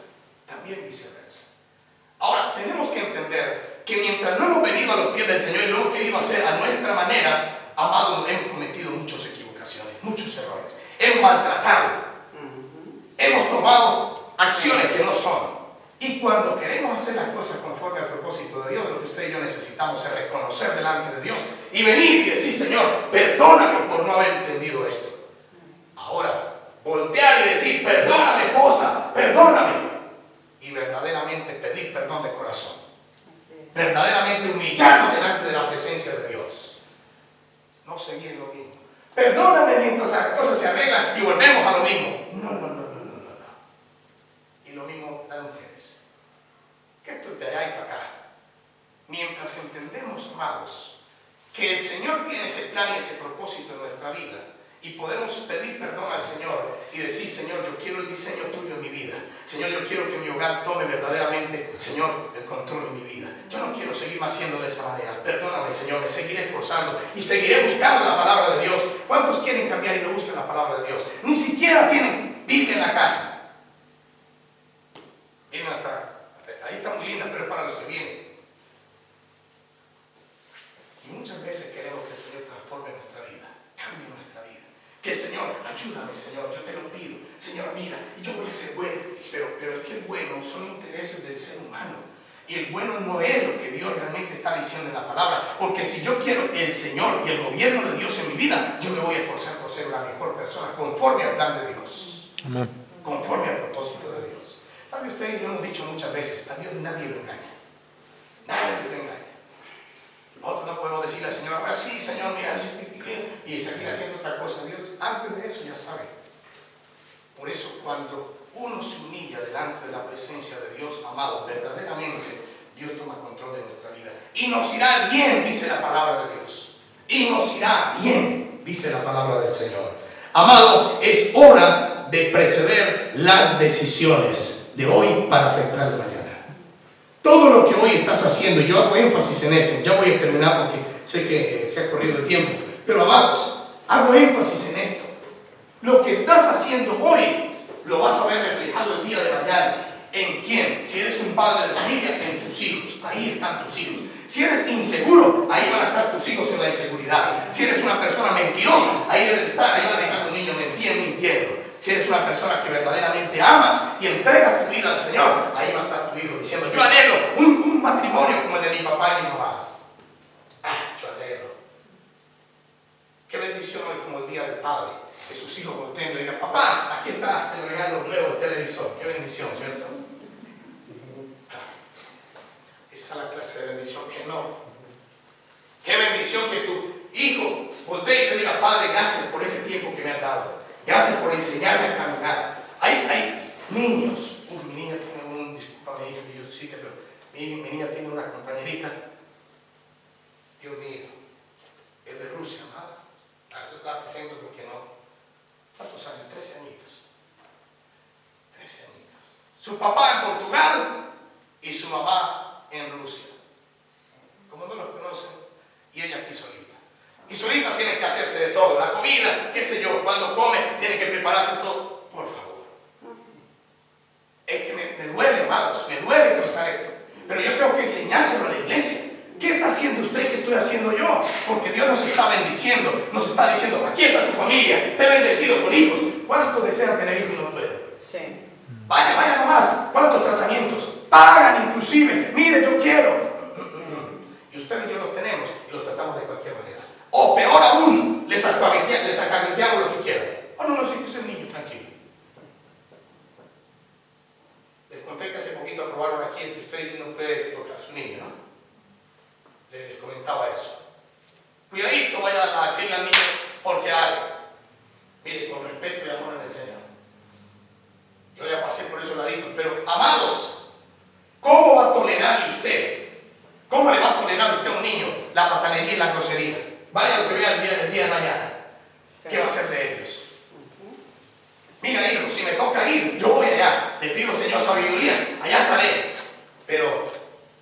Ahora, tenemos que entender que mientras no hemos venido a los pies del Señor y lo hemos querido hacer a nuestra manera, amados, hemos cometido muchas equivocaciones, muchos errores. Hemos maltratado. Hemos tomado acciones que no son. Y cuando queremos hacer las cosas conforme al propósito de Dios, lo que usted y yo necesitamos es reconocer delante de Dios y venir y decir, Señor, perdóname por no haber entendido esto. Ahora, voltear y decir, perdóname, esposa, perdóname. Y verdaderamente pedir perdón de corazón. Verdaderamente humillarnos delante de la presencia de Dios. No seguir en lo mismo. Perdóname mientras las cosas se arreglan y volvemos a lo mismo. No. Y lo mismo las mujeres. Que esto es de allá y para acá. Mientras entendemos, amados, que el Señor tiene ese plan y ese propósito en nuestra vida, Y podemos pedir perdón al Señor y decir, Señor, yo quiero el diseño tuyo en mi vida. Señor, yo quiero que mi hogar tome verdaderamente, Señor, el control de mi vida. Yo no quiero seguir más haciendo de esa manera. Perdóname, Señor, me seguiré esforzando y seguiré buscando la palabra de Dios. ¿Cuántos quieren cambiar y no buscan la palabra de Dios? Ni siquiera tienen Biblia en la casa. Miren hasta, ahí está muy linda, pero es para los que vienen. Y muchas veces queremos que el Señor transforme nuestra vida, cambie nuestra vida. Que el Señor, ayúdame, Señor, yo te lo pido. Señor, mira, yo voy a ser bueno. Pero es que el bueno son intereses del ser humano. Y el bueno no es lo que Dios realmente está diciendo en la palabra. Porque si yo quiero el Señor y el gobierno de Dios en mi vida, yo me voy a esforzar por ser una mejor persona, conforme al plan de Dios. Amén. Conforme al propósito de Dios. ¿Sabe usted? Y lo hemos dicho muchas veces, a Dios nadie lo engaña. Nadie lo engaña. Nosotros no podemos decirle al Señor, ahora sí, Señor, mira, y seguir haciendo otra cosa. Dios, antes de eso, ya sabe. Por eso, cuando uno se humilla delante de la presencia de Dios, amado, verdaderamente, Dios toma control de nuestra vida. Y nos irá bien, dice la palabra de Dios. Y nos irá bien, dice la palabra del Señor. Amado, es hora de preceder las decisiones de hoy para afectar el mañana. Todo lo que hoy estás haciendo, y yo hago énfasis en esto, ya voy a terminar porque sé que se ha corrido el tiempo, pero amados, hago énfasis en esto. Lo que estás haciendo hoy, lo vas a ver reflejado el día de mañana. ¿En quién? Si eres un padre de familia, en tus hijos. Ahí están tus hijos. Si eres inseguro, ahí van a estar tus hijos en la inseguridad. Si eres una persona mentirosa, ahí van a estar tus niños mintiendo. Si eres una persona que verdaderamente amas y entregas tu vida al Señor, ahí va a estar tu hijo diciendo, yo anhelo un matrimonio como el de mi papá y mi mamá. Yo anhelo. Qué bendición hoy como el Día del Padre, que sus hijos volteen y le digan, papá, aquí está el regalo nuevo del televisor. Qué bendición, ¿cierto? Esa es la clase de bendición que no. Qué bendición que tu hijo voltee y te diga, Padre, gracias por ese tiempo que me has dado. Gracias por enseñarme a caminar. Hay niños. Mi niña tiene discúlpame, hija, que yo sí, pero mi niña tiene una compañerita. Dios mío, es de Rusia, amada. La presento porque no. ¿Cuántos años? 13 añitos. 13 añitos. Su papá en Portugal y su mamá en Rusia. Como no los conocen, y ella aquí solita. Y solita tiene que hacerse de todo, la comida, qué sé yo, cuando come tiene que prepararse todo. Por favor. Es que me duele, amados, me duele contar esto. Pero yo tengo que enseñárselo a la iglesia. ¿Qué está haciendo usted? ¿Qué estoy haciendo yo? Porque Dios nos está bendiciendo, nos está diciendo, aquí está tu familia, te he bendecido con hijos. ¿Cuántos desean tener hijos y no pueden? Sí. Vaya nomás. ¿Cuántos tratamientos? Pagan inclusive. Mire, yo quiero. Y usted y yo los tenemos y los tratamos de cualquier manera. O peor aún, les acabenteamos lo que quieran. No, sí, que es el niño, tranquilo. Les conté que hace poquito aprobaron aquí que usted no puede tocar a su niño, ¿no? Les comentaba eso. Cuidadito, vaya a decirle al niño porque hay. Mire, con respeto y amor en el Señor. Yo ya pasé por esos laditos, pero amados, ¿cómo va a tolerar usted? ¿Cómo le va a tolerar usted a un niño la patanería y la grosería? Vaya lo que vea el día de mañana. ¿Qué va a hacer de ellos? Mira, hijo, si me toca ir, yo voy allá. Le pido, Señor, sabiduría. Allá estaré. Pero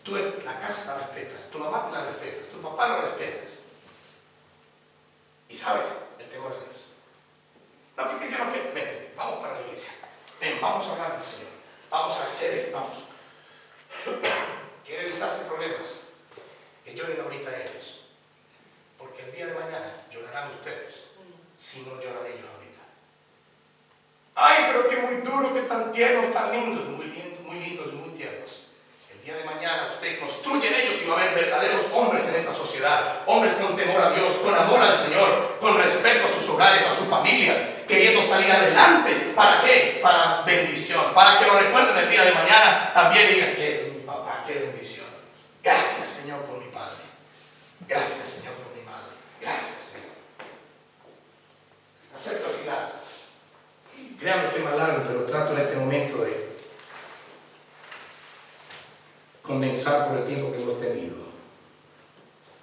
tú en la casa la respetas, tu mamá la respetas, tu papá lo respetas. Y sabes, el temor de Dios. No, que yo no quiero. Ven, vamos para la iglesia. Ven, vamos a hablar del Señor. Vamos a hacer, vamos. Quiere evitarse problemas. Que lloren ahorita ellos. Porque el día de mañana llorarán ustedes si no lloran ellos ahorita. Ay, pero que muy duro, que tan tiernos, tan lindos. Muy lindos y muy tiernos. El día de mañana usted construye en ellos y va a haber verdaderos hombres en esta sociedad. Hombres con temor a Dios, con amor al Señor, con respeto a sus hogares, a sus familias, queriendo salir adelante. ¿Para qué? Para bendición. Para que lo recuerden el día de mañana. También digan que mi papá, qué bendición. Gracias, Señor, por mi padre. Gracias, Señor, por mi madre. Gracias, Señor. Acepto al final. Créanme que es más largo, pero trato en este momento de condensar por el tiempo que hemos tenido.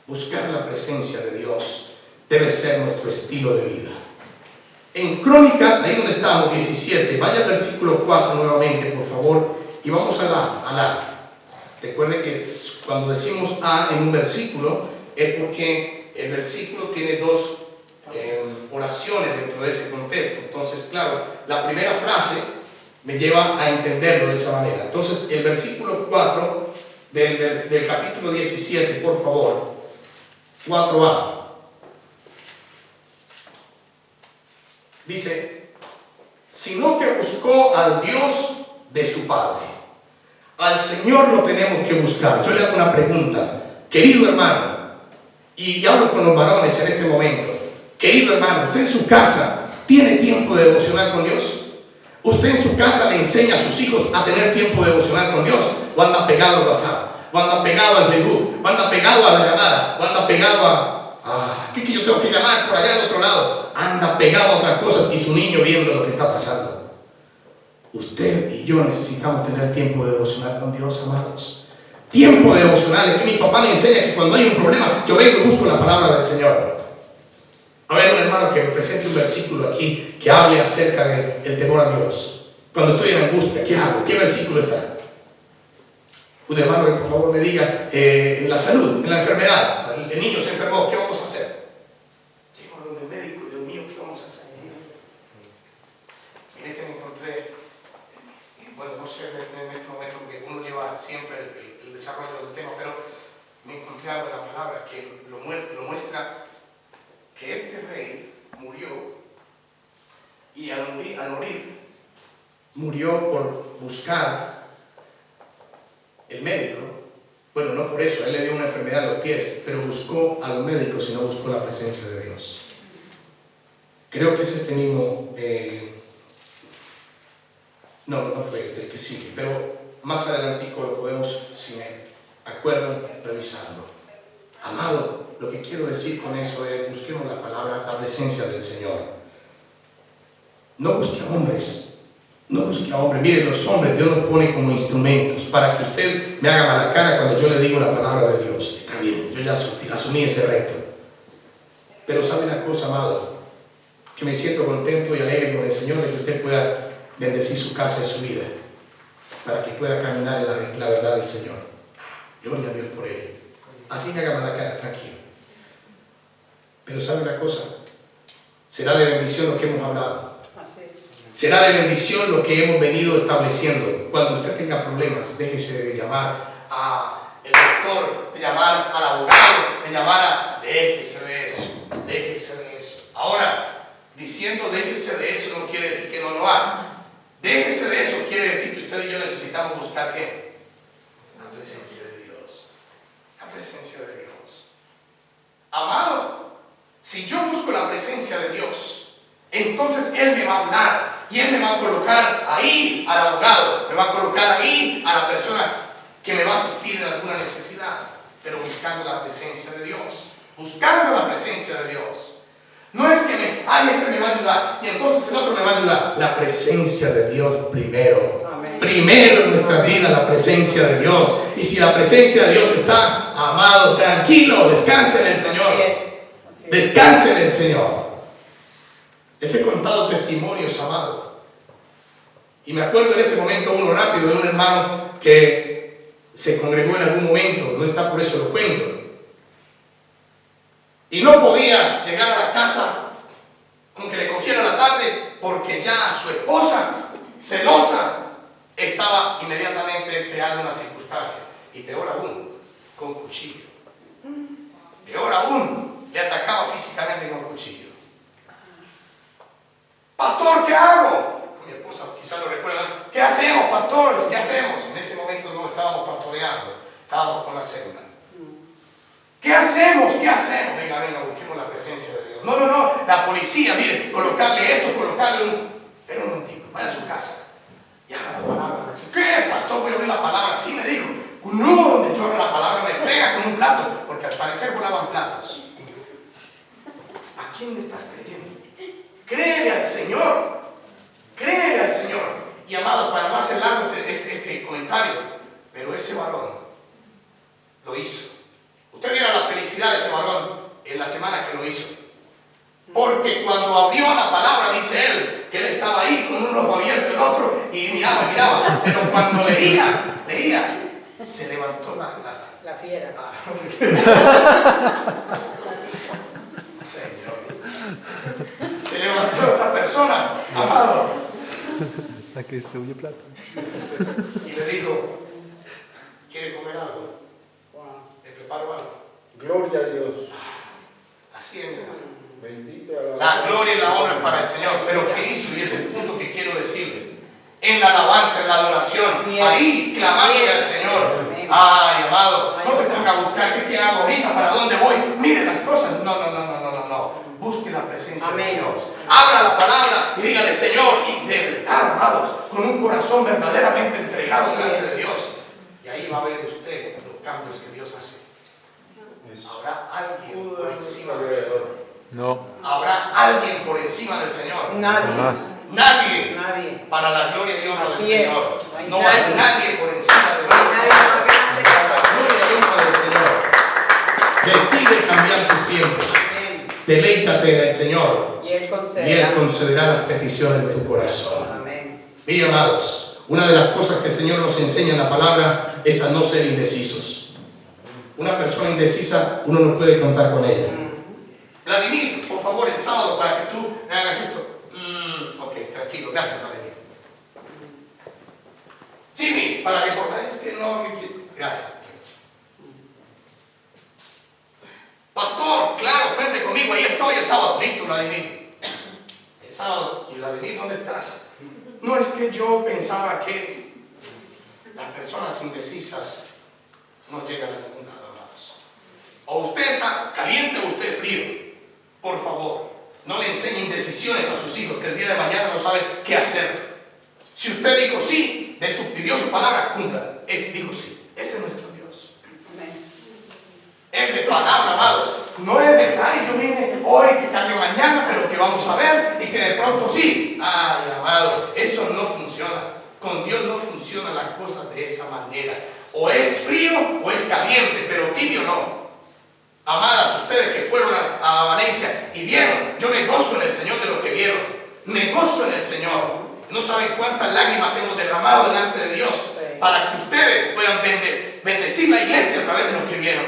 Buscar la presencia de Dios debe ser nuestro estilo de vida. En Crónicas, ahí donde estamos, 17, vaya al versículo 4 nuevamente, por favor, y vamos a la. Recuerde que cuando decimos a en un versículo, es porque el versículo tiene dos oraciones dentro de ese contexto. Entonces, claro, la primera frase me lleva a entenderlo de esa manera. Entonces, el versículo 4 del capítulo 17, por favor, 4a. Dice, sino que buscó al Dios de su Padre. Al Señor lo tenemos que buscar. Yo le hago una pregunta, querido hermano, y hablo con los varones en este momento. Querido hermano, ¿usted en su casa tiene tiempo de devocional con Dios? ¿Usted en su casa le enseña a sus hijos a tener tiempo de devocional con Dios? ¿O anda pegado al WhatsApp? ¿O anda pegado al Facebook? ¿O anda pegado a la llamada? ¿O anda pegado a... ¿qué es que yo tengo que llamar por allá al otro lado? Anda pegado a otras cosas y su niño viendo lo que está pasando. Usted y yo necesitamos tener tiempo de devocional con Dios, amados. Tiempo de devocional. Es que mi papá me enseña que cuando hay un problema, yo vengo y busco la palabra del Señor. A ver, un hermano que me presente un versículo aquí que hable acerca del temor a Dios. Cuando estoy en angustia, ¿qué hago? ¿Qué versículo está? Un hermano que por favor me diga, en la salud, en la enfermedad, el niño se enfermó, ¿qué vamos a hacer? Llego donde el médico, Dios mío, ¿qué vamos a hacer? Mire que me encontré, bueno, no sé en este momento, porque uno lleva siempre el desarrollo del tema, pero me encontré algo en la palabra que lo muestra, que este rey murió, y al morir, murió por buscar el médico. Bueno, no por eso, él le dio una enfermedad a los pies, pero buscó a los médicos y no buscó la presencia de Dios. Creo que es este mismo, no fue el que sigue, pero más adelantico lo podemos, si me acuerdan, revisarlo. Amado, lo que quiero decir con eso es, busquemos la palabra, la presencia del Señor. No busque a hombres. No busque a hombres. Mire, los hombres Dios los pone como instrumentos para que usted me haga mala cara cuando yo le digo la palabra de Dios. Está bien, yo ya asumí ese reto. Pero sabe una cosa, amado, que me siento contento y alegre con el Señor de que usted pueda bendecir su casa y su vida para que pueda caminar en la verdad del Señor. Gloria a Dios por ello. Así me haga mala cara, tranquilo. Pero sabe una cosa, será de bendición lo que hemos hablado. Será de bendición lo que hemos venido estableciendo. Cuando usted tenga problemas, déjese de llamar al doctor, de llamar al abogado, de llamar a... Déjese de eso, déjese de eso. Ahora, diciendo déjese de eso no quiere decir que no lo haga. Déjese de eso quiere decir que usted y yo necesitamos buscar ¿qué? La presencia de Dios. La presencia de Dios. Amado, si yo busco la presencia de Dios, entonces Él me va a hablar y Él me va a colocar ahí al abogado, me va a colocar ahí a la persona que me va a asistir en alguna necesidad, pero buscando la presencia de Dios, buscando la presencia de Dios. No es que este me va a ayudar y entonces el otro me va a ayudar. La presencia de Dios primero. Amén. Primero en nuestra vida la presencia de Dios. Y si la presencia de Dios está, amado, tranquilo, descanse en el Señor. Descanse en el Señor. Les he contado testimonios, amado. Y me acuerdo en este momento uno rápido de un hermano que se congregó en algún momento, no está por eso lo cuento. Y no podía llegar a la casa con que le cogiera la tarde porque ya su esposa, celosa, estaba inmediatamente creando una circunstancia. Y peor aún, con cuchillo. Peor aún, le atacaba físicamente con cuchillo. Pastor, ¿qué hago? Mi esposa quizás lo recuerda. ¿Qué hacemos, pastores? ¿Qué hacemos? En ese momento no estábamos pastoreando, estábamos con la célula. ¿Qué hacemos? ¿Qué hacemos? Venga, busquemos la presencia de Dios. No, la policía, mire, colocarle esto, colocarle un... Pero un momentito, vaya a su casa y haga la palabra. ¿Qué, pastor? Voy a abrir la palabra. Sí, me dijo. No, donde yo abro la palabra me pega con un plato, porque al parecer volaban platos. ¿A quién le estás creyendo? Créele al Señor. Créele al Señor. Y amado, para no hacer largo este comentario, pero ese varón lo hizo. Usted viera la felicidad de ese varón en la semana que lo hizo. Porque cuando abrió la palabra, dice él, que él estaba ahí con un ojo abierto, el otro, y miraba. Pero cuando leía, se levantó La fiera. Señor. Se levantó esta persona, amado. Aquí está un plato. Y le dijo, ¿quiere comer algo? ¿Le preparo algo? Gloria a Dios. Así es, mi hermano. Bendito a La gloria y la honra es para el Señor. Pero ¿qué hizo? Y ese es el punto que quiero decirles. En la alabanza, en la adoración, ahí clamándole al Señor. Ay, amado, no se ponga a buscar qué hago ahorita, para dónde voy. Mire las cosas. No. Busque la presencia de Dios. Abra la palabra y dígale, Señor, y de verdad, amados, con un corazón verdaderamente entregado delante de Dios. Y ahí va a ver usted los cambios que Dios hace. Habrá alguien por encima del Señor. No. Habrá alguien por encima del Señor. Jamás. Nadie. Nadie. Para la gloria y honra del Así Señor. es. No hay nadie por encima de Dios. Para la gloria y honra del Señor. Decide cambiar tus tiempos. Deleítate en el Señor. Y Y Él concederá las peticiones de tu corazón. Amén. Mire, amados, una de las cosas que el Señor nos enseña en la palabra es a no ser indecisos. Una persona indecisa, uno no puede contar con ella. Vladimir, por favor, el sábado para que tú me hagas esto. Ok, tranquilo, gracias, Vladimir. Jimmy, para que por es que no me quieres. Gracias. Pastor, claro, cuente conmigo, ahí estoy el sábado. Listo, Vladimir. El sábado. ¿Y Vladimir, dónde estás? No es que yo pensaba que las personas indecisas no llegan a ningún lado, amados. O usted es caliente o usted es frío. Por favor, no le enseñe indecisiones a sus hijos que el día de mañana no saben qué hacer. Si usted dijo sí, pidió su palabra, cumpla. Dijo sí. Ese es nuestro Dios. Es de palabra, amados. No es de que, ay, yo vine hoy, que cambio mañana, pero que vamos a ver y que de pronto sí. Ay, amado, eso no funciona. Con Dios no funcionan las cosas de esa manera. O es frío o es caliente, pero tibio no. Amadas, ustedes que fueron a Valencia y vieron, yo me gozo en el Señor de lo que vieron. Me gozo en el Señor. No saben cuántas lágrimas hemos derramado delante de Dios para que ustedes puedan bendecir la iglesia a través de lo que vieron.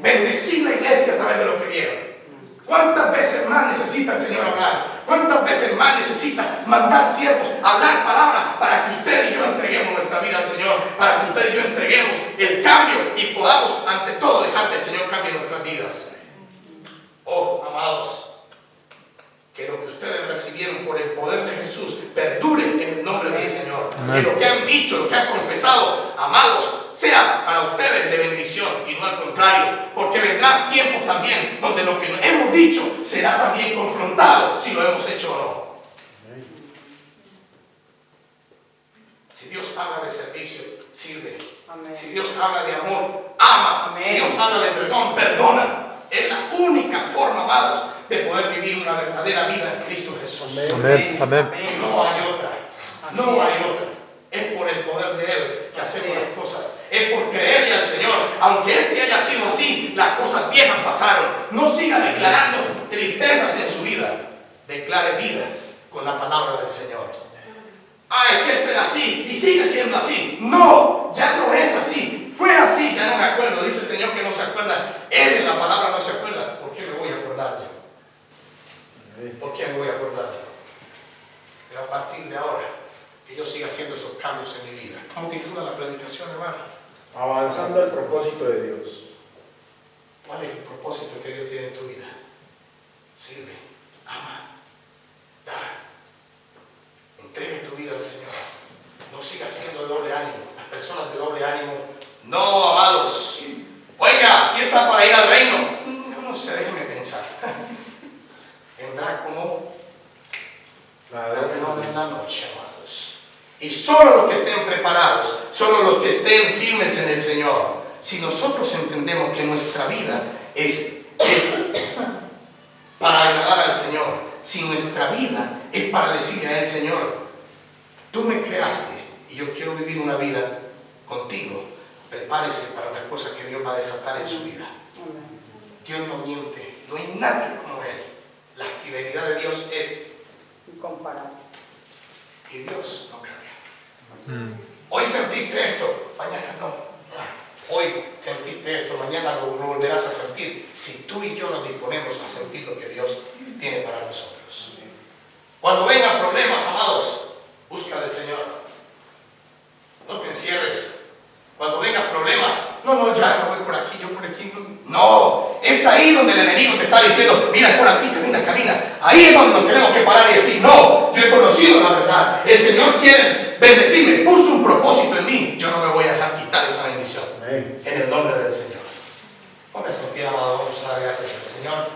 Bendecir la iglesia a través de lo que vieron. ¿Cuántas veces más necesita el Señor hablar? ¿Cuántas veces más necesita mandar siervos, hablar palabra para que usted y yo entreguemos nuestra vida al Señor? Para que usted y yo entreguemos el cambio y podamos ante todo dejar que el Señor cambie nuestras vidas. Oh, amados, que lo que ustedes recibieron por el poder de Jesús perdure en el nombre del Señor. Que lo que han dicho, lo que han confesado, amados, sea para ustedes de bendición y no al contrario, porque vendrán tiempos también donde lo que hemos dicho será también confrontado si lo hemos hecho o no. Si Dios habla de servicio, sirve. Si Dios habla de amor, ama. Si Dios habla de perdón, perdona. Es la única forma, amados, de poder vivir una verdadera vida en Cristo Jesús. Amén. Amén. No hay otra. No hay otra. Es por el poder de Él que hacemos las cosas. Es por creerle al Señor. Aunque este haya sido así, las cosas viejas pasaron. No siga declarando tristezas en su vida. Declare vida con la palabra del Señor. Ay, que este era así y sigue siendo así. No, ya no es así. Fue así, ya no me acuerdo. Dice el Señor que no se acuerda. Él en la palabra no se acuerda. ¿Por qué me voy a acordar yo? ¿Por qué me voy a acordar yo? Pero a partir de ahora, que yo siga haciendo esos cambios en mi vida. ¿Cómo titula la predicación, hermano? Avanzando al propósito de Dios. ¿Cuál es el propósito que Dios tiene en tu vida? Sirve, ama, da. Entrega tu vida al Señor. No sigas siendo de doble ánimo. Las personas de doble ánimo, no, amados. Oiga, ¿quién está para ir al reino? No sé, déjeme pensar. Vendrá como ladrón en la noche, amados. Y solo los que estén preparados, solo los que estén firmes en el Señor. Si nosotros entendemos que nuestra vida es para agradar al Señor, si nuestra vida es para decirle a Él, Señor, tú me creaste y yo quiero vivir una vida contigo, prepárese para las cosas que Dios va a desatar en su vida. Dios no miente, no hay nadie como Él. La fidelidad de Dios es, Incomparable. y Dios no cambia. Hoy sentiste esto, mañana no. Hoy sentiste esto, mañana lo volverás a sentir. Si tú y yo nos disponemos a sentir lo que Dios tiene para nosotros. Cuando vengan problemas, amados, busca del Señor. No te encierres. Cuando vengan problemas, no, ya no voy por aquí, yo por aquí. No, es ahí donde el enemigo te está diciendo, mira por aquí, camina. Ahí es donde nos tenemos que parar y decir, no, yo he conocido la verdad. El Señor quiere bendecirme, puso un propósito en mí. Yo no me voy a dejar quitar esa bendición. Amén. En el nombre del Señor. Póngase en pie, amado, vamos a dar gracias al Señor.